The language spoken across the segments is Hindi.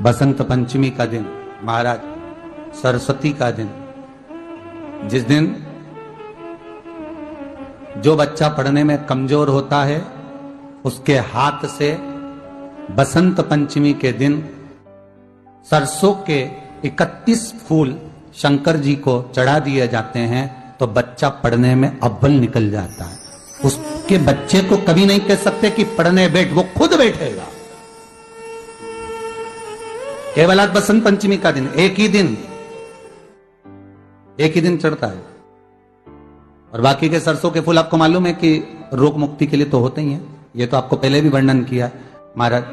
बसंत पंचमी का दिन, महाराज सरस्वती का दिन, जिस दिन जो बच्चा पढ़ने में कमजोर होता है उसके हाथ से बसंत पंचमी के दिन सरसों के 31 फूल शंकर जी को चढ़ा दिए जाते हैं तो बच्चा पढ़ने में अव्वल निकल जाता है। उसके बच्चे को कभी नहीं कह सकते कि पढ़ने बैठ, वो खुद बैठेगा। केवल आज बसंत पंचमी का दिन, एक ही दिन चढ़ता है। और बाकी के सरसों के फूल आपको मालूम है कि रोग मुक्ति के लिए तो होते ही हैं। ये तो आपको पहले भी वर्णन किया महाराज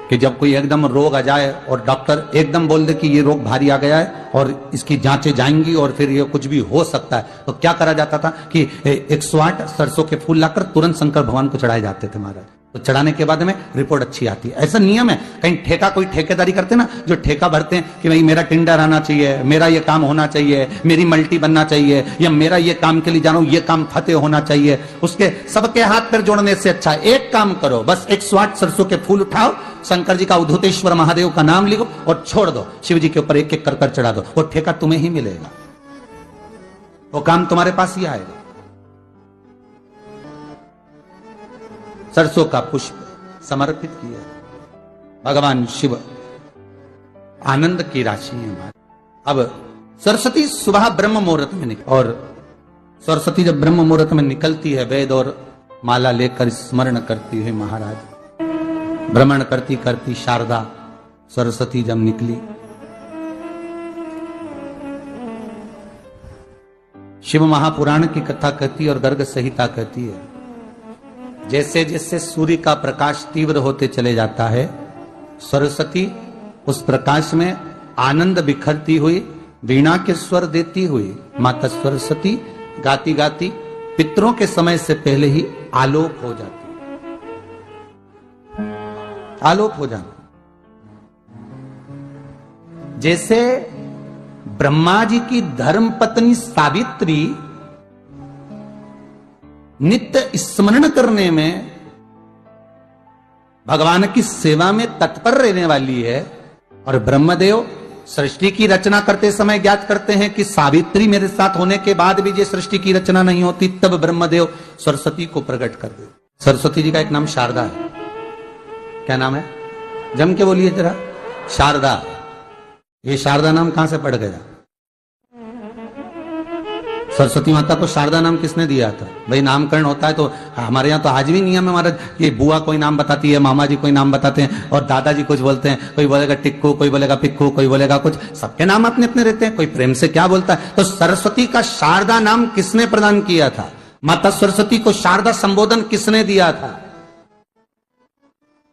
कि जब कोई एकदम रोग आ जाए और डॉक्टर एकदम बोल दे कि ये रोग भारी आ गया है और इसकी जांचें जाएंगी और फिर ये कुछ भी हो सकता है, तो क्या करा जाता था कि 108 सरसों के फूल लाकर तुरंत शंकर भगवान को चढ़ाए जाते थे महाराज। तो चढ़ाने के बाद में रिपोर्ट अच्छी आती है। ऐसा नियम है। कहीं ठेका, कोई ठेकेदारी करते ना, जो ठेका भरते हैं कि भाई मेरा टेंडर आना चाहिए, मेरा ये काम होना चाहिए, मेरी मल्टी बनना चाहिए, या मेरा ये काम के लिए जा रहा हूं, ये काम फतेह होना चाहिए, उसके सबके हाथ पैर जोड़ने से अच्छा एक काम करो, बस 108 सरसों के फूल उठाओ, शंकर जी का उद्धतेश्वर महादेव का नाम लिखो और छोड़ दो, शिव जी के ऊपर एक एक कर चढ़ा दो, वो ठेका तुम्हें ही मिलेगा, वो काम तुम्हारे पास ही आएगा। सरसों का पुष्प समर्पित किया। भगवान शिव आनंद की राशि है। अब सरस्वती सुबह ब्रह्म मुहूर्त में निकल, और सरस्वती जब ब्रह्म मुहूर्त में निकलती है, वेद और माला लेकर स्मरण करती है महाराज, भ्रमण करती करती शारदा सरस्वती जब निकली, शिव महापुराण की कथा कहती और गर्ग संहिता कहती है, जैसे जैसे सूर्य का प्रकाश तीव्र होते चले जाता है, सरस्वती उस प्रकाश में आनंद बिखरती हुई वीणा के स्वर देती हुई माता सरस्वती गाती गाती पितरों के समय से पहले ही आलोक हो जाती, आलोक हो जाती। जैसे ब्रह्मा जी की धर्म पत्नी सावित्री नित्य स्मरण करने में, भगवान की सेवा में तत्पर रहने वाली है, और ब्रह्मदेव सृष्टि की रचना करते समय ज्ञात करते हैं कि सावित्री मेरे साथ होने के बाद भी ये सृष्टि की रचना नहीं होती, तब ब्रह्मदेव सरस्वती को प्रकट कर दे। सरस्वती जी का एक नाम शारदा है। क्या नाम है? जम के बोलिए जरा। शारदा। ये शारदा नाम कहां से पड़ गया? सरस्वती माता को शारदा नाम किसने दिया था? भाई नामकरण होता है तो हमारे यहाँ तो आज भी नियम है महाराज कि बुआ कोई नाम बताती है, मामा जी कोई नाम बताते हैं और दादाजी कुछ बोलते हैं, कोई बोलेगा टिक्कू, कोई बोलेगा पिक्कू, कोई बोलेगा कुछ, सबके नाम अपने अपने रहते हैं, कोई प्रेम से क्या बोलता है। तो सरस्वती का शारदा नाम किसने प्रदान किया था? माता सरस्वती को शारदा संबोधन किसने दिया था?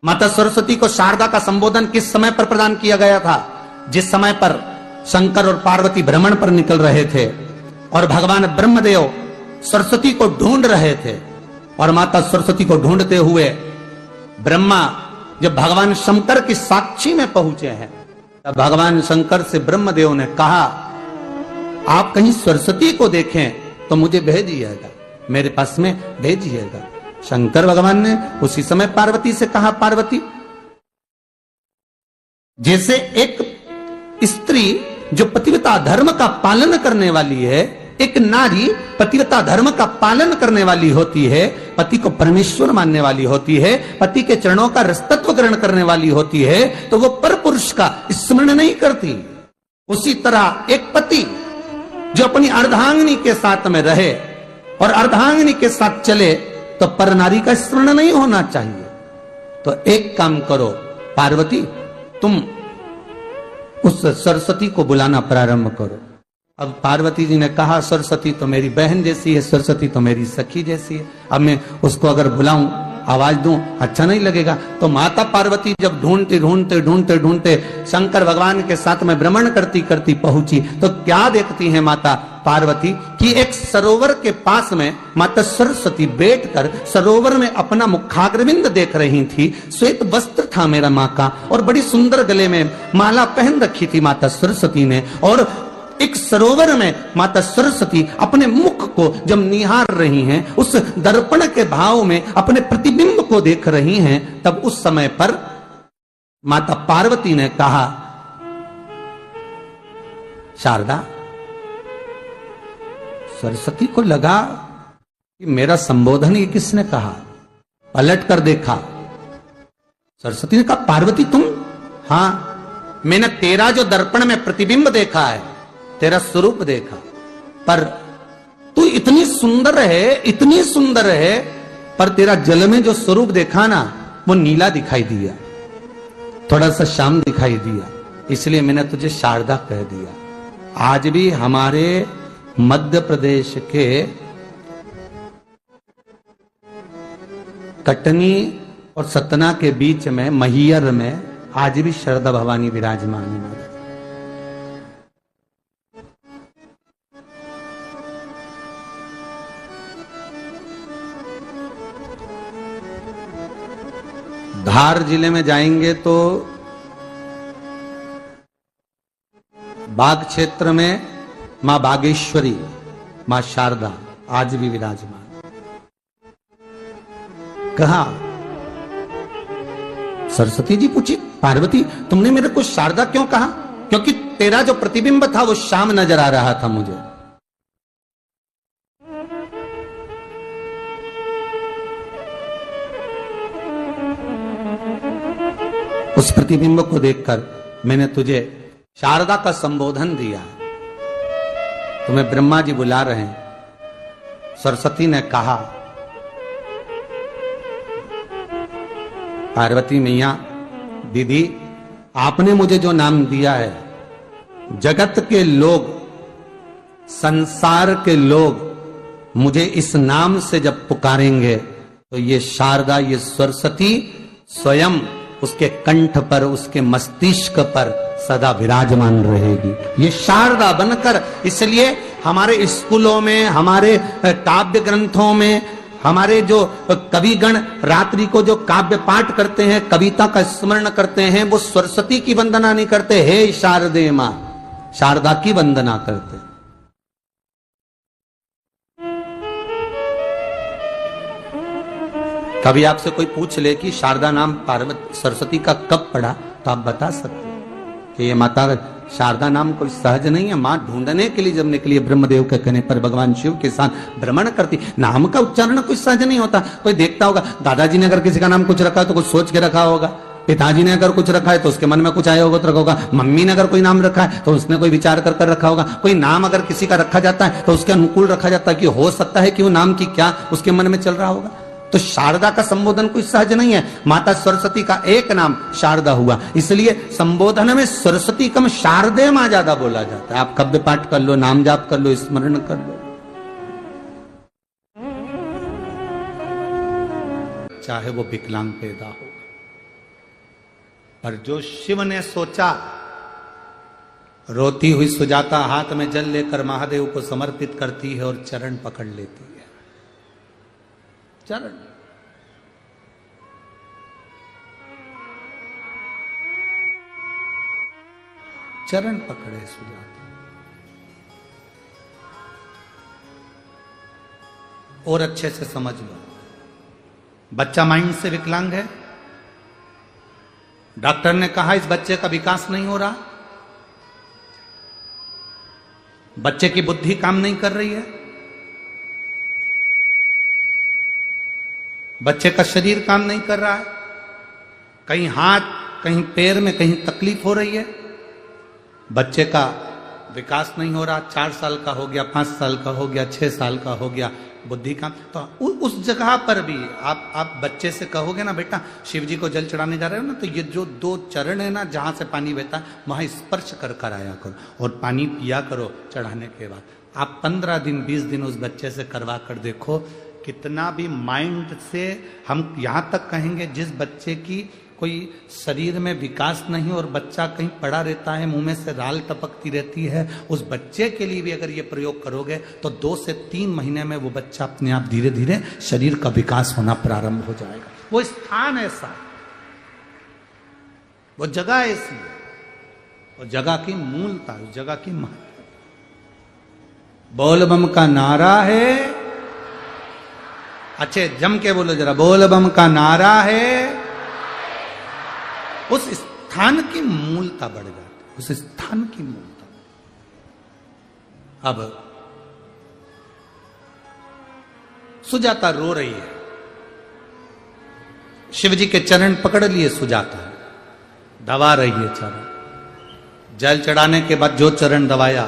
माता सरस्वती को शारदा का संबोधन किस समय पर प्रदान किया गया था? जिस समय पर शंकर और पार्वती भ्रमण पर निकल रहे थे और भगवान ब्रह्मदेव सरस्वती को ढूंढ रहे थे, और माता सरस्वती को ढूंढते हुए ब्रह्मा जब भगवान शंकर की साक्षी में पहुंचे हैं, तब भगवान शंकर से ब्रह्मदेव ने कहा, आप कहीं सरस्वती को देखें तो मुझे भेजिएगा, मेरे पास में भेजिएगा। शंकर भगवान ने उसी समय पार्वती से कहा, पार्वती, जैसे एक स्त्री जो पतिव्रता धर्म का पालन करने वाली है, एक नारी पतिव्रता धर्म का पालन करने वाली होती है, पति को परमेश्वर मानने वाली होती है, पति के चरणों का रसतत्व ग्रहण करने वाली होती है, तो वो पर पुरुष का स्मरण नहीं करती। उसी तरह एक पति जो अपनी अर्धांगिनी के साथ में रहे और अर्धांगिनी के साथ चले तो पर नारी का स्मरण नहीं होना चाहिए। तो एक काम करो पार्वती, तुम उस सरस्वती को बुलाना प्रारंभ करो। अब पार्वती जी ने कहा, सरस्वती तो मेरी बहन जैसी है, सरस्वती तो मेरी सखी जैसी है, अब मैं उसको अगर बुलाऊं, आवाज दूं, अच्छा नहीं लगेगा। तो माता पार्वती जब ढूंढते ढूंढते ढूंढते ढूंढते शंकर भगवान के साथ में भ्रमण करती करती पहुंची, तो क्या देखती है माता पार्वती कि एक सरोवर के पास में माता सरस्वती बैठकर सरोवर में अपना मुखाग्रविंद देख रही थी। श्वेत वस्त्र था मेरा माँ का, और बड़ी सुंदर गले में माला पहन रखी थी माता सरस्वती ने, और एक सरोवर में माता सरस्वती अपने मुख को जब निहार रही हैं, उस दर्पण के भाव में अपने प्रतिबिंब को देख रही हैं, तब उस समय पर माता पार्वती ने कहा, शारदा, सरस्वती को लगा कि मेरा संबोधन ये किसने कहा। पलट कर देखा, सरस्वती ने कहा, पार्वती तुम? हां, मैंने तेरा जो दर्पण में प्रतिबिंब देखा है, तेरा स्वरूप देखा, पर तू इतनी सुंदर है, इतनी सुंदर है, पर तेरा जल में जो स्वरूप देखा ना, वो नीला दिखाई दिया, थोड़ा सा श्याम दिखाई दिया, इसलिए मैंने तुझे शारदा कह दिया। आज भी हमारे मध्य प्रदेश के कटनी और सतना के बीच में महियर में आज भी शारदा भवानी विराजमान है। धार जिले में जाएंगे तो बाग क्षेत्र में मां बागेश्वरी, मां शारदा आज भी विराजमान। कहा, सरस्वती जी पूछी, पार्वती तुमने मेरे को शारदा क्यों कहा? क्योंकि तेरा जो प्रतिबिंब था वो श्याम नजर आ रहा था मुझे। उस प्रतिबिंब को देखकर मैंने तुझे शारदा का संबोधन दिया। तुम्हें ब्रह्मा जी बुला रहे हैं। सरस्वती ने कहा, पार्वती मैया, दीदी, आपने मुझे जो नाम दिया है, जगत के लोग, संसार के लोग मुझे इस नाम से जब पुकारेंगे तो ये शारदा, ये सरस्वती स्वयं उसके कंठ पर, उसके मस्तिष्क पर सदा विराजमान रहेगी, ये शारदा बनकर। इसलिए हमारे स्कूलों में, हमारे काव्य ग्रंथों में, हमारे जो कविगण रात्रि को जो काव्य पाठ करते हैं, कविता का स्मरण करते हैं, वो सरस्वती की वंदना नहीं करते, हे शारदे मां, शारदा की वंदना करते। कभी आपसे कोई पूछ ले कि शारदा नाम पार्वती सरस्वती का कब पड़ा, तो आप बता सकते हैं कि ये माता शारदा नाम कोई सहज नहीं है। मां ढूंढने के लिए जब निकली, ब्रह्मदेव के कहने पर भगवान शिव के साथ भ्रमण करती। नाम का उच्चारण कोई सहज नहीं होता। कोई देखता होगा, दादाजी ने अगर किसी का नाम कुछ रखा तो कुछ सोच के रखा होगा, पिताजी ने अगर कुछ रखा है तो उसके मन में कुछ आया होगा तो रखा होगा, मम्मी ने अगर कोई नाम रखा है तो उसने कोई विचार कर कर रखा होगा। कोई नाम अगर किसी का रखा जाता है तो उसके अनुकूल रखा जाता है कि हो सकता है कि वो नाम की क्या उसके मन में चल रहा होगा। तो शारदा का संबोधन कोई सहज नहीं है। माता सरस्वती का एक नाम शारदा हुआ, इसलिए संबोधन में सरस्वती कम शारदे मां ज्यादा बोला जाता है। आप काव्य पाठ कर लो, नाम जाप कर लो, स्मरण कर लो। चाहे वो विकलांग पैदा हो, पर जो शिव ने सोचा, रोती हुई सुजाता हाथ में जल लेकर महादेव को समर्पित करती है और चरण पकड़ लेती है। चरण चरण पकड़े सुजाता। और अच्छे से समझ लो, बच्चा माइंड से विकलांग है। डॉक्टर ने कहा इस बच्चे का विकास नहीं हो रहा, बच्चे की बुद्धि काम नहीं कर रही है, बच्चे का शरीर काम नहीं कर रहा है, कहीं हाथ, कहीं पैर में कहीं तकलीफ हो रही है, बच्चे का विकास नहीं हो रहा। 4 साल का हो गया, 5 साल का हो गया, 6 साल का हो गया, बुद्धि का। तो उस जगह पर भी आप बच्चे से कहोगे ना, बेटा शिव जी को जल चढ़ाने जा रहे हो ना, तो ये जो 2 चरण है ना, जहां से पानी बहता है वहां स्पर्श कर कर आया करो और पानी पिया करो चढ़ाने के बाद। आप 15 दिन 20 दिन उस बच्चे से करवा कर देखो, कितना भी माइंड से हम यहां तक कहेंगे, जिस बच्चे की कोई शरीर में विकास नहीं और बच्चा कहीं पड़ा रहता है, मुंह में से राल टपकती रहती है, उस बच्चे के लिए भी अगर ये प्रयोग करोगे तो 2 से 3 महीने में वो बच्चा अपने आप धीरे धीरे शरीर का विकास होना प्रारंभ हो जाएगा। वो स्थान ऐसा, वो जगह ऐसी है, वो जगह की मूलता, उस जगह की महत्व। बोल बम का नारा है, अच्छे जम के बोलो जरा, बोल बम का नारा है। उस स्थान की मूलता बढ़ जाती है, उस स्थान की मूलता। अब सुजाता रो रही है, शिव जी के चरण पकड़ लिए सुजाता, दबा रही है चरण। जल चढ़ाने के बाद जो चरण दबाया,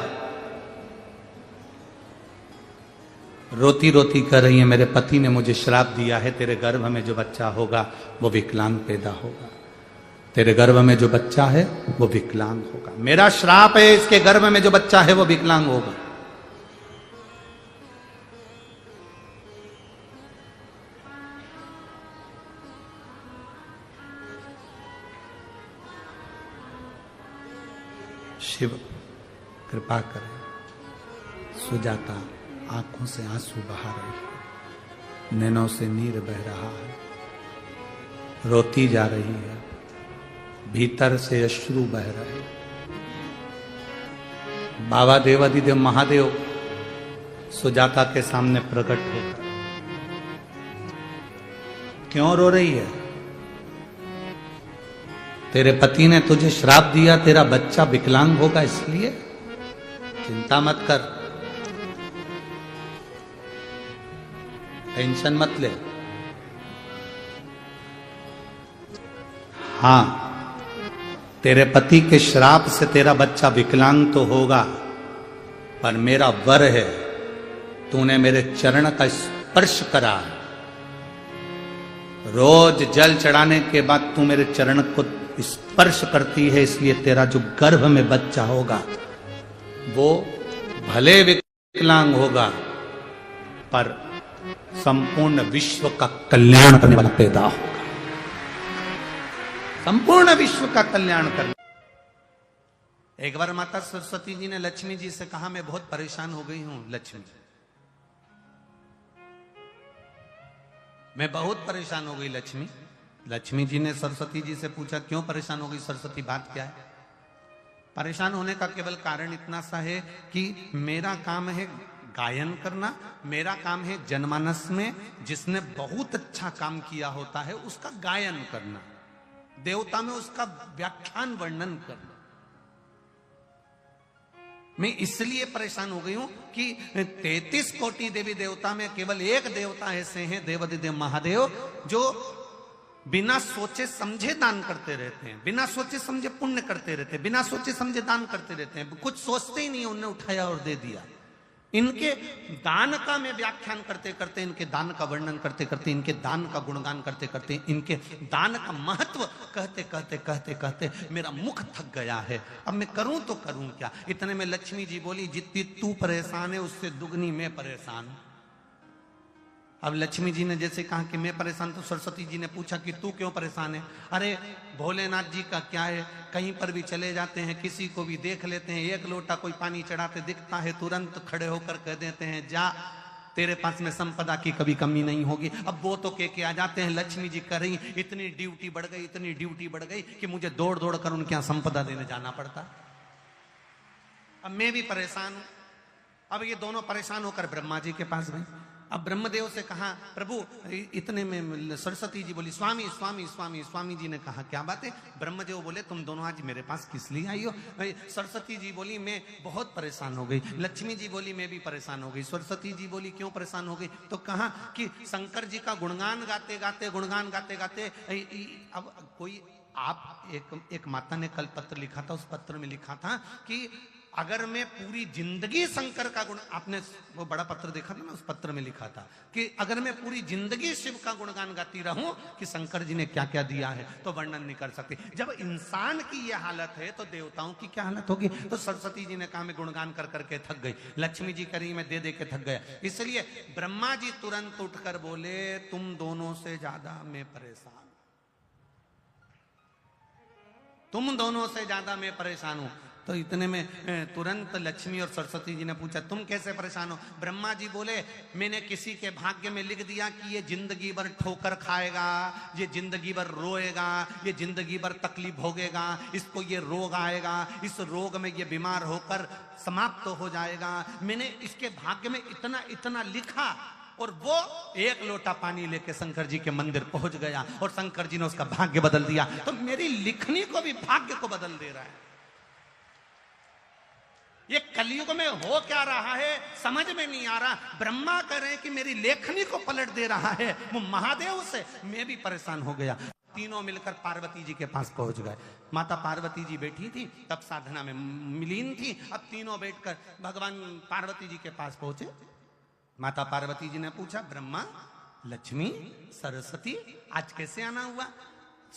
रोती रोती कह रही है, मेरे पति ने मुझे श्राप दिया है, तेरे गर्भ में जो बच्चा होगा वो विकलांग पैदा होगा, तेरे गर्भ में जो बच्चा है वो विकलांग होगा, मेरा श्राप है, इसके गर्भ में जो बच्चा है वो विकलांग होगा। शिव कृपा करें। सुजाता आंखों से आंसू बहा रही है, नैनों से नीर बह रहा है, रोती जा रही है, भीतर से अश्रु बह रहे। बाबा देवादिदेव महादेव सुजाता के सामने प्रकट होकर, क्यों रो रही है? तेरे पति ने तुझे श्राप दिया, तेरा बच्चा विकलांग होगा, इसलिए चिंता मत कर, टेंशन मत ले। हां, तेरे पति के श्राप से तेरा बच्चा विकलांग तो होगा, पर मेरा वर है, तूने मेरे चरण का स्पर्श करा, रोज जल चढ़ाने के बाद तू मेरे चरण को स्पर्श करती है, इसलिए तेरा जो गर्भ में बच्चा होगा वो भले विकलांग होगा, पर संपूर्ण विश्व का कल्याण करने वाला पैदा होगा, संपूर्ण विश्व का कल्याण करने। एक बार माता सरस्वती जी ने लक्ष्मी जी से कहा, मैं बहुत परेशान हो गई हूं लक्ष्मी, मैं बहुत परेशान हो गई लक्ष्मी। लक्ष्मी जी ने सरस्वती जी से पूछा, क्यों परेशान हो गई सरस्वती, बात क्या है? परेशान होने का केवल कारण इतना सा है कि मेरा काम है गायन करना, मेरा काम है जनमानस में जिसने बहुत अच्छा काम किया होता है उसका गायन करना, देवता में उसका व्याख्यान वर्णन करना। मैं इसलिए परेशान हो गई हूं कि 33 कोटि देवी देवता में केवल एक देवता ऐसे हैं, देवादिदेव महादेव, जो बिना सोचे समझे दान करते रहते हैं, बिना सोचे समझे पुण्य करते रहते हैं, बिना सोचे समझे दान करते रहते हैं, कुछ सोचते ही नहीं, उन्होंने उठाया और दे दिया। इनके दान का मैं व्याख्यान करते करते, इनके दान का वर्णन करते करते, इनके दान का गुणगान करते करते, इनके दान का महत्व कहते कहते कहते कहते मेरा मुख थक गया है, अब मैं करूं तो करूं क्या। इतने में लक्ष्मी जी बोली, जितनी तू परेशान है उससे दुगनी मैं परेशान हूं। अब लक्ष्मी जी ने जैसे कहा कि मैं परेशान, तो सरस्वती जी ने पूछा कि तू क्यों परेशान है? अरे भोलेनाथ जी का क्या है, कहीं पर भी चले जाते हैं, किसी को भी देख लेते हैं, एक लोटा कोई पानी चढ़ाते दिखता है, तुरंत खड़े होकर कह देते हैं, जा तेरे पास में संपदा की कभी कमी नहीं होगी। अब वो तो के आ जाते हैं, लक्ष्मी जी कर रही, इतनी ड्यूटी बढ़ गई, इतनी ड्यूटी बढ़ गई कि मुझे दौड़ दौड़ कर उनके यहाँ संपदा देने जाना पड़ता। अब मैं भी परेशान हूं। अब ये दोनों परेशान होकर ब्रह्मा जी के पास गए। अब ब्रह्मदेव से कहा, प्रभु, इतने में सरस्वती जी बोली, स्वामी स्वामी स्वामी। स्वामी जी ने कहा, क्या बात है? ब्रह्मदेव बोले, तुम दोनों आज मेरे पास किस लिए आई हो? सरस्वती जी बोली, मैं बहुत परेशान हो गई। लक्ष्मी जी बोली, मैं भी परेशान हो गई। सरस्वती जी बोली, क्यों परेशान हो गई? तो कहा कि शंकर जी का गुणगान गाते गाते, गुणगान गाते गाते, अब कोई आप एक माता ने कल पत्र लिखा था, उस पत्र में लिखा था कि अगर मैं पूरी जिंदगी शंकर का गुण, आपने वो बड़ा पत्र देखा था ना, उस पत्र में लिखा था कि अगर मैं पूरी जिंदगी शिव का गुणगान गाती रहूं कि शंकर जी ने क्या क्या दिया है, तो वर्णन नहीं कर सकती। जब इंसान की यह हालत है तो देवताओं की क्या हालत होगी? तो सरस्वती जी ने कहा, मैं गुणगान कर करके थक गई। लक्ष्मी जी करी, मैं दे दे के थक गया। इसलिए ब्रह्मा जी तुरंत उठकर बोले, तुम दोनों से ज्यादा मैं परेशान, तुम दोनों से ज्यादा मैं परेशान हूं। तो इतने में तुरंत लक्ष्मी और सरस्वती जी ने पूछा, तुम कैसे परेशान हो? ब्रह्मा जी बोले, मैंने किसी के भाग्य में लिख दिया कि ये जिंदगी भर ठोकर खाएगा, ये जिंदगी भर रोएगा, ये जिंदगी भर तकलीफ भोगेगा, इसको ये रोग आएगा, इस रोग में ये बीमार होकर समाप्त हो जाएगा। मैंने इसके भाग्य में इतना इतना लिखा और वो एक लोटा पानी लेके शंकर जी के मंदिर पहुंच गया और शंकर जी ने उसका भाग्य बदल दिया। तो मेरी लिखनी को भी भाग्य को बदल दे रहा है। ये कलयुग में हो क्या रहा है समझ में नहीं आ रहा। ब्रह्मा कह रहे हैं कि मेरी लेखनी को पलट दे रहा है, वो महादेव से मैं भी परेशान हो गया। तीनों मिलकर पार्वती जी के पास पहुंच गए। माता पार्वती जी बैठी थी, तब साधना में मिलीन थी। अब तीनों बैठकर भगवान पार्वती जी के पास पहुंचे। माता पार्वती जी ने पूछा, ब्रह्मा, लक्ष्मी, सरस्वती, आज कैसे आना हुआ?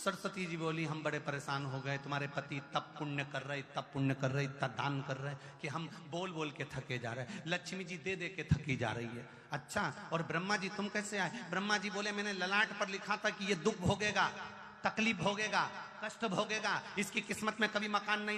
सरस्वती जी बोली, हम बड़े परेशान हो गए, तुम्हारे पति तब पुण्य कर रहे, तब पुण्य कर रहे, इतना दान कर रहे कि हम बोल बोल के थके जा रहे। लक्ष्मी जी दे दे के थकी जा रही है। अच्छा, और ब्रह्मा जी तुम कैसे आए? ब्रह्मा जी बोले, मैंने ललाट पर लिखा था कि ये दुख भोगेगा, तकलीफ भोगेगा, कष्ट भोगेगा, इसकी किस्मत में कभी मकान नहीं